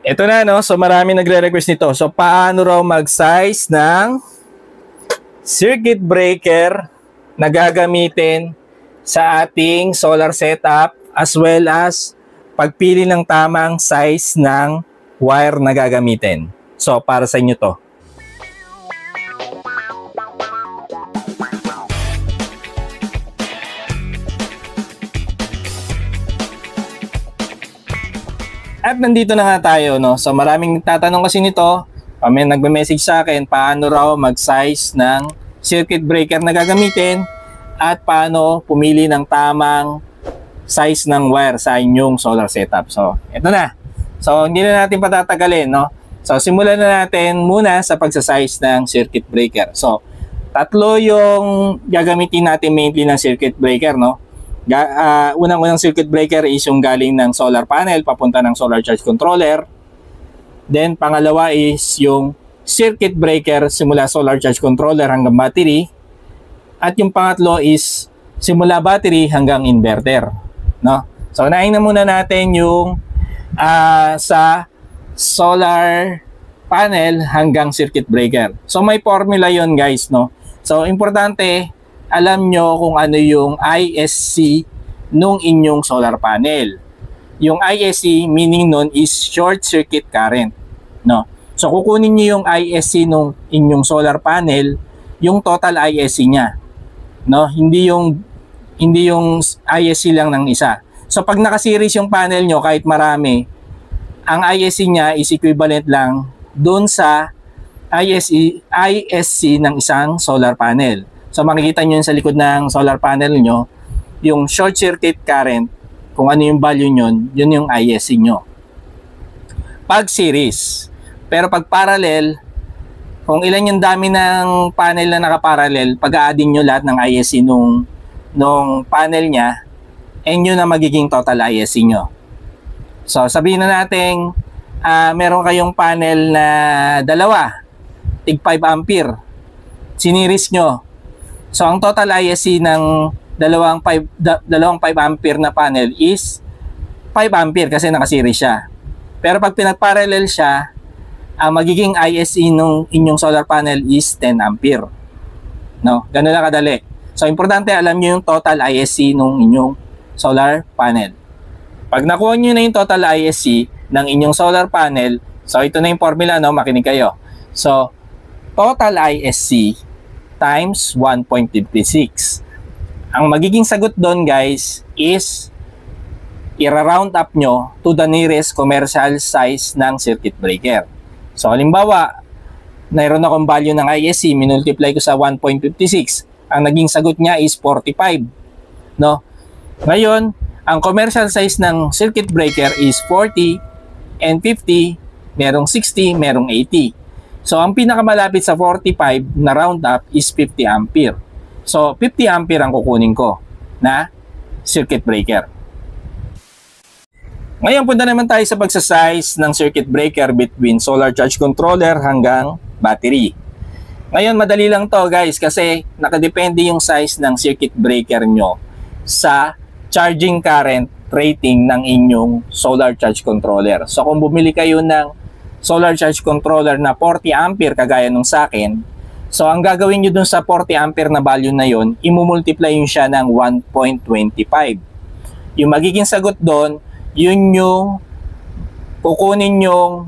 Ito na, no? So, marami nagre-request nito. So, paano raw mag-size ng circuit breaker na gagamitin sa ating solar setup, as well as pagpili ng tamang size ng wire na gagamitin. So, para sa inyo to. At nandito na nga tayo, no? So maraming tatanong kasi nito, may nagme-message sa akin paano raw mag-size ng circuit breaker na gagamitin at paano pumili ng tamang size ng wire sa inyong solar setup. So, ito na. So, hindi na natin patatagalin, no? So, simulan na natin muna sa pagsa-size ng circuit breaker. So, tatlo yung gagamitin natin mainly ng circuit breaker, no? Unang-unang circuit breaker is yung galing ng solar panel papunta ng solar charge controller. Then pangalawa is yung circuit breaker simula solar charge controller hanggang battery. At yung pangatlo is simula battery hanggang inverter, no? So unahin na muna natin yung sa solar panel hanggang circuit breaker. So may formula yon, guys, no? So importante alam nyo kung ano yung ISC nung inyong solar panel. Yung ISC meaning nun is short circuit current, no? So kukunin nyo yung ISC nung inyong solar panel, yung total ISC nya, no? Hindi yung ISC lang ng isa. So pag naka-series yung panel nyo, kahit marami, ang ISC nya is equivalent lang dun sa ISC ng isang solar panel. So makikita nyo sa likod ng solar panel nyo, yung short circuit current, kung ano yung value nyo, yun yung ISC nyo. Pag series. Pero pag parallel, kung ilan yung dami ng panel na nakaparallel, pag-a-addin nyo lahat ng ISC nung panel nya, yun na magiging total ISC nyo. So sabihin na natin, meron kayong panel na dalawa, tig 5 ampere, siniris nyo. So, ang total ISC ng dalawang 5 ampere na panel is 5 ampere kasi nakaseries siya. Pero pag pinag-parallel siya, ang magiging ISC ng inyong solar panel is 10 ampere. No? Ganun lang kadali. So, importante alam nyo yung total ISC ng inyong solar panel. Pag nakuha nyo na yung total ISC ng inyong solar panel, so ito na yung formula, no? Makinig kayo. So, total ISC times 1.56. Ang magiging sagot doon, guys, is i-round up nyo to the nearest commercial size ng circuit breaker. So, halimbawa, mayroon akong value ng ISC, minultiply ko sa 1.56. Ang naging sagot niya is 45. No? Ngayon, ang commercial size ng circuit breaker is 40 and 50, merong 60, merong 80. So, ang pinakamalapit sa 45 na round up is 50 ampere. So, 50 ampere ang kukunin ko na circuit breaker. Ngayon, punta naman tayo sa pagsa-size ng circuit breaker between solar charge controller hanggang battery. Ngayon, madali lang to, guys, kasi nakadepende yung size ng circuit breaker nyo sa charging current rating ng inyong solar charge controller. So, kung bumili kayo ng solar charge controller na 40 ampere kagaya nung sa akin, so ang gagawin nyo dun sa 40 ampere na value na yon, imumultiply yun siya ng 1.25. Yung magiging sagot doon, yun yung kukunin yung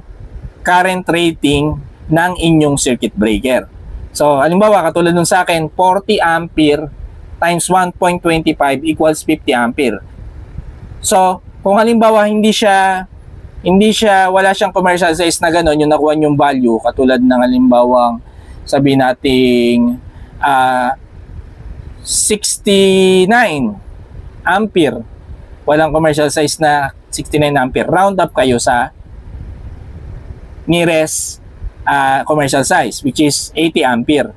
current rating ng inyong circuit breaker. So halimbawa katulad nung sa akin, 40 ampere times 1.25 equals 50 ampere. So kung halimbawa wala siyang commercial size na gano'n, yung nakuha yung value, katulad ng halimbawang sabihin nating 69 ampere, walang commercial size na 69 ampere, round up kayo sa nearest commercial size, which is 80 ampere.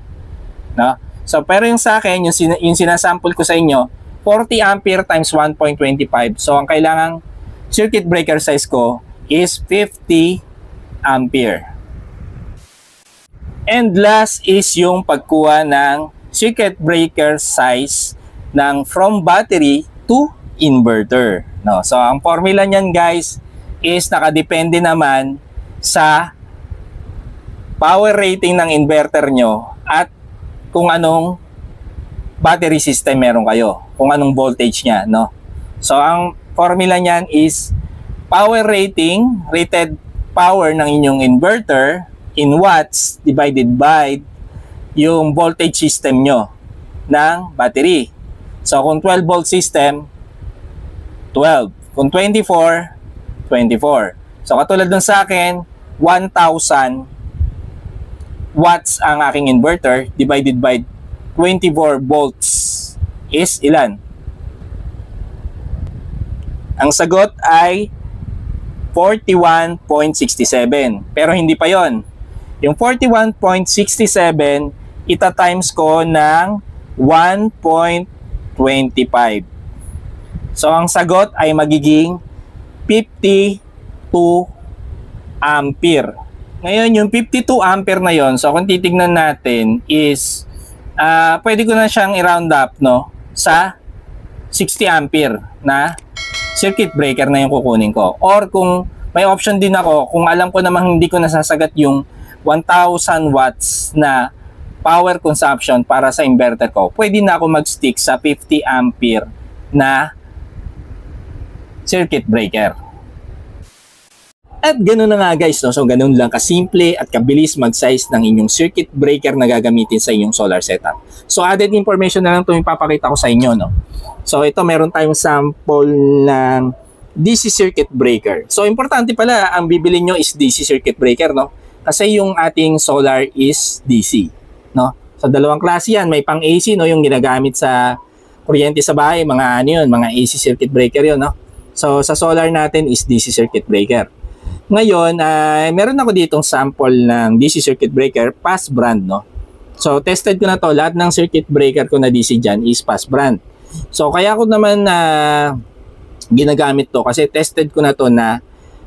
No? So, pero yung sa akin, yung sinasample ko sa inyo, 40 ampere times 1.25. So, ang kailangang circuit breaker size ko is 50 ampere. And last is yung pagkuha ng circuit breaker size ng from battery to inverter. No? So, ang formula niyan, guys, is nakadepende naman sa power rating ng inverter nyo at kung anong battery system meron kayo, kung anong voltage nya, no? So ang formula niyan is power rating, rated power ng inyong inverter in watts divided by yung voltage system nyo ng battery. So kung 12 volt system, 12. Kung 24, 24. So katulad dun sa akin, 1,000 watts ang aking inverter divided by 24 volts is ilan? Ang sagot ay 41.67. Pero hindi pa yon. Yung 41.67, ita-times ko ng 1.25. So ang sagot ay magiging 52 ampere. Ngayon, yung 52 ampere na yon, so kung titignan natin is pwede ko na siyang i-round up, no, sa 60 ampere na circuit breaker na yung kukunin ko. Or kung may option din ako, kung alam ko namang hindi ko nasasagat yung 1,000 watts na power consumption para sa inverter ko, pwede na ako mag-stick sa 50 ampere na circuit breaker. At ganoon na nga guys, no? So ganoon lang kasimple at kabilis mag-size ng inyong circuit breaker na gagamitin sa inyong solar setup. So added information na lang ito yung papakita ko sa inyo, no? So ito, meron tayong sample ng DC circuit breaker. So importante pala, ang bibili nyo is DC circuit breaker, no? Kasi yung ating solar is DC, no? So dalawang klase yan, may pang AC, no, yung ginagamit sa kuryente sa bahay, mga ano yun, mga AC circuit breaker yun, no? So sa solar natin is DC circuit breaker. Ngayon, meron ako ditong sample ng DC circuit breaker, PAS brand, no? So, tested ko na to. Lahat ng circuit breaker ko na DC dyan is PAS brand. So, kaya ko naman ginagamit to kasi tested ko na to na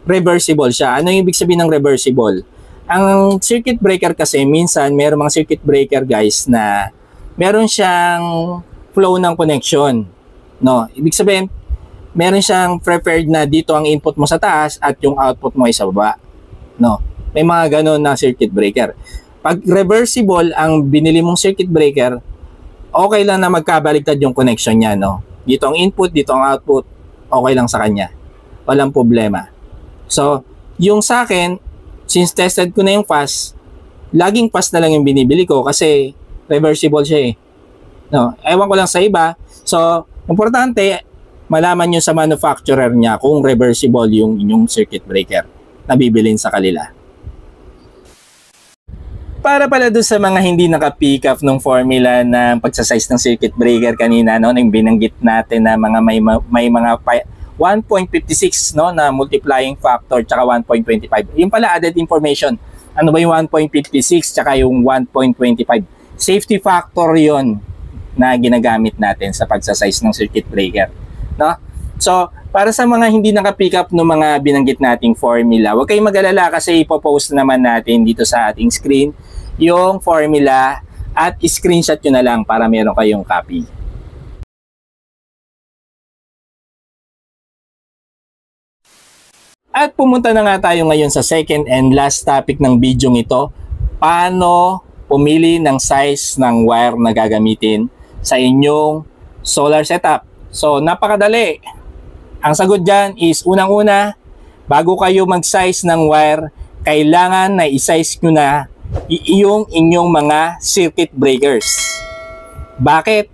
reversible siya. Ano yung ibig sabihin ng reversible? Ang circuit breaker kasi, minsan, meron mga circuit breaker, guys, na meron siyang flow ng connection, no? Ibig sabihin, meron siyang preferred na dito ang input mo sa taas at yung output mo ay sa baba, no? May mga ganon na circuit breaker. Pag reversible ang binili mong circuit breaker, okay lang na magkabaligtad yung connection niya, no? Dito ang input, dito ang output, okay lang sa kanya. Walang problema. So, yung sa akin, since tested ko na yung fast, laging fast na lang yung binibili ko kasi reversible siya eh. No? Ewan ko lang sa iba. So, importante, malaman nyo sa manufacturer niya kung reversible yung inyong circuit breaker na bibilin sa kanila. Para pala doon sa mga hindi naka-pick up ng formula ng pagsasize ng circuit breaker kanina, no, nang binanggit natin na mga may mga 1.56, no, na multiplying factor tsaka 1.25. Yung pala added information. Ano ba yung 1.56 tsaka yung 1.25? Safety factor yon na ginagamit natin sa pagsasize ng circuit breaker. No? So, para sa mga hindi naka-pick up ng mga binanggit nating formula, huwag kayong mag-alala kasi ipopost naman natin dito sa ating screen yung formula at screenshot nyo na lang para meron kayong copy. At pumunta na nga tayo ngayon sa second and last topic ng video ito. Paano pumili ng size ng wire na gagamitin sa inyong solar setup? So, napakadali. Ang sagot dyan is, unang-una, bago kayo mag-size ng wire, kailangan na i-size nyo na yung inyong mga circuit breakers. Bakit?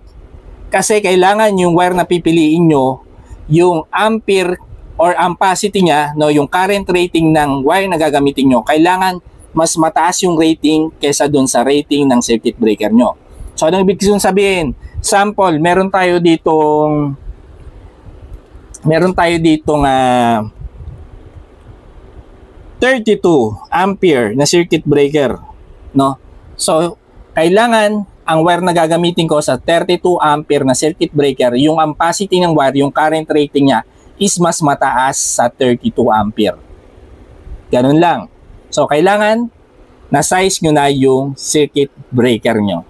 Kasi kailangan yung wire na pipiliin nyo, yung ampere or ampacity niya, no, yung current rating ng wire na gagamitin nyo, kailangan mas mataas yung rating kesa dun sa rating ng circuit breaker nyo. So, anong ibig sabihin? Sample, meron tayo ditong 32 ampere na circuit breaker, no? So, kailangan ang wire na gagamitin ko sa 32 ampere na circuit breaker, yung ampacity ng wire, yung current rating niya is mas mataas sa 32 ampere. Ganun lang. So, kailangan na size nyo na yung circuit breaker nyo.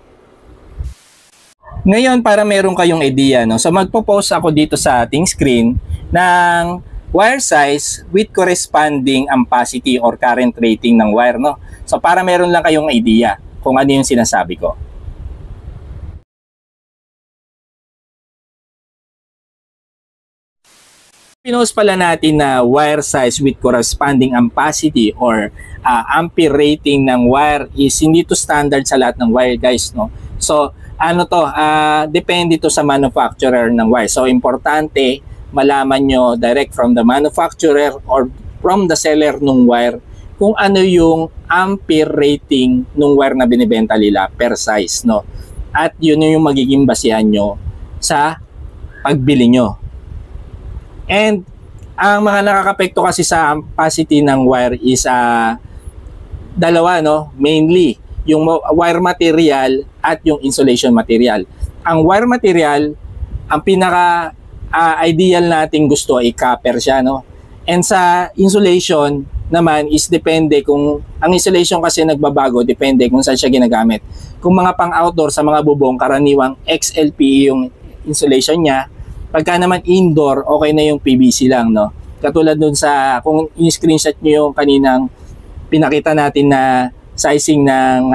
Ngayon, para meron kayong idea, no? So magpo-post ako dito sa ating screen ng wire size with corresponding ampacity or current rating ng wire, no? So para meron lang kayong idea kung ano yung sinasabi ko. Pinost pala natin na wire size with corresponding ampacity or ampere rating ng wire is hindi to standard sa lahat ng wire, guys, no? So ano to, depende to sa manufacturer ng wire. So importante malaman nyo direct from the manufacturer or from the seller ng wire kung ano yung ampere rating ng wire na binibenta nila per size, no? At yun yung magiging basihan nyo sa pagbili nyo. And ang mga nakakapekto kasi sa ampacity ng wire is dalawa, no? Mainly yung wire material at yung insulation material. Ang wire material, ang pinaka ideal nating gusto ay copper siya, no? And sa insulation naman is depende kung ang insulation kasi nagbabago, depende kung saan siya ginagamit. Kung mga pang outdoor sa mga bubong, karaniwang XLPE yung insulation niya. Pagka naman indoor, okay na yung PVC lang, no? Katulad dun sa kung in-screenshot niyo yung kaninang pinakita natin na sizing ng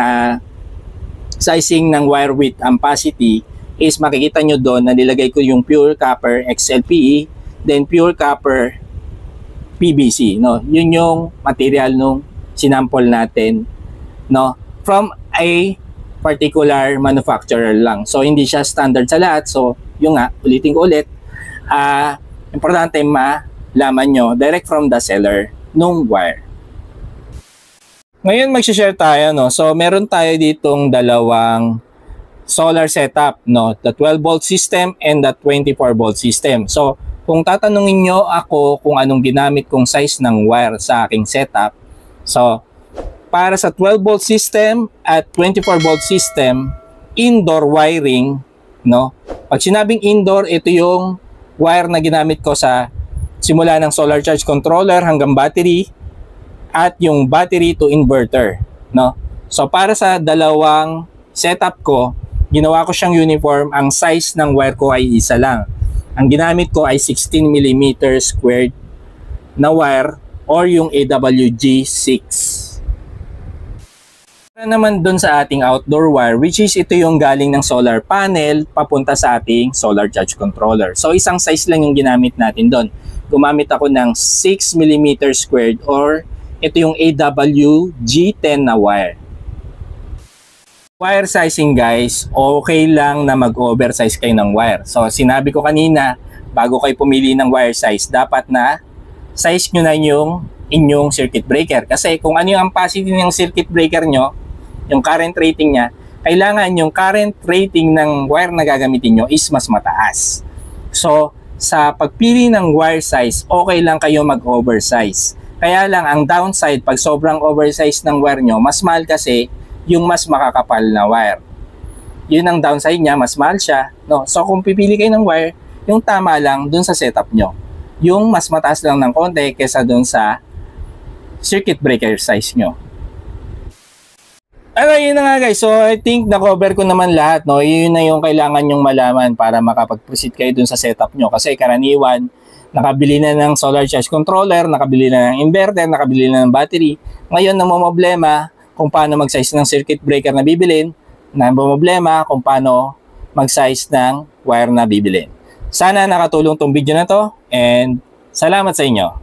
wire width ampacity, is makikita nyo doon na nilagay ko yung pure copper XLPE, then pure copper PVC, no? Yun yung material nung sinample natin, no? From a particular manufacturer lang. So hindi siya standard sa lahat. So yung nga, ulitin ko ulit, importante malaman nyo direct from the seller nung wire. Ngayon mag-share tayo, no? So meron tayo ditong dalawang solar setup, no? The 12 volt system and the 24 volt system. So kung tatanungin nyo ako kung anong ginamit kong size ng wire sa aking setup, so para sa 12 volt system at 24 volt system, indoor wiring, no? Pag sinabing indoor, ito yung wire na ginamit ko sa simula ng solar charge controller hanggang battery at yung battery to inverter, no? So para sa dalawang setup ko, ginawa ko siyang uniform. Ang size ng wire ko ay isa lang. Ang ginamit ko ay 16 mm squared na wire or yung AWG6. Para naman dun sa ating outdoor wire, which is ito yung galing ng solar panel papunta sa ating solar charge controller. So isang size lang yung ginamit natin doon. Gumamit ako ng 6 mm squared or ito yung AWG10 na wire. Wire sizing, guys, okay lang na mag-oversize kayo ng wire. So sinabi ko kanina, bago kayo pumili ng wire size, dapat na size nyo na yung inyong circuit breaker. Kasi kung ano yung ampacity ng circuit breaker nyo, yung current rating niya, kailangan yung current rating ng wire na gagamitin nyo is mas mataas. So sa pagpili ng wire size, okay lang kayo mag-oversize. Kaya lang ang downside, pag sobrang oversize ng wire nyo, mas mahal kasi yung mas makakapal na wire. Yun ang downside niya, mas mahal siya, no? So kung pipili kayo ng wire, yung tama lang dun sa setup nyo. Yung mas mataas lang ng konti kesa dun sa circuit breaker size nyo. Yun na nga, guys. So I think na-cover ko naman lahat, no? Yun na yung kailangan nyong malaman para makapag-proceed kayo dun sa setup nyo. Kasi karaniwan, nakabili na ng solar charge controller, nakabili na ng inverter, nakabili na ng battery. Ngayon, namomblema kung paano mag-size ng circuit breaker na bibilin, namomblema kung paano mag-size ng wire na bibilin. Sana nakatulong tong video na to and salamat sa inyo.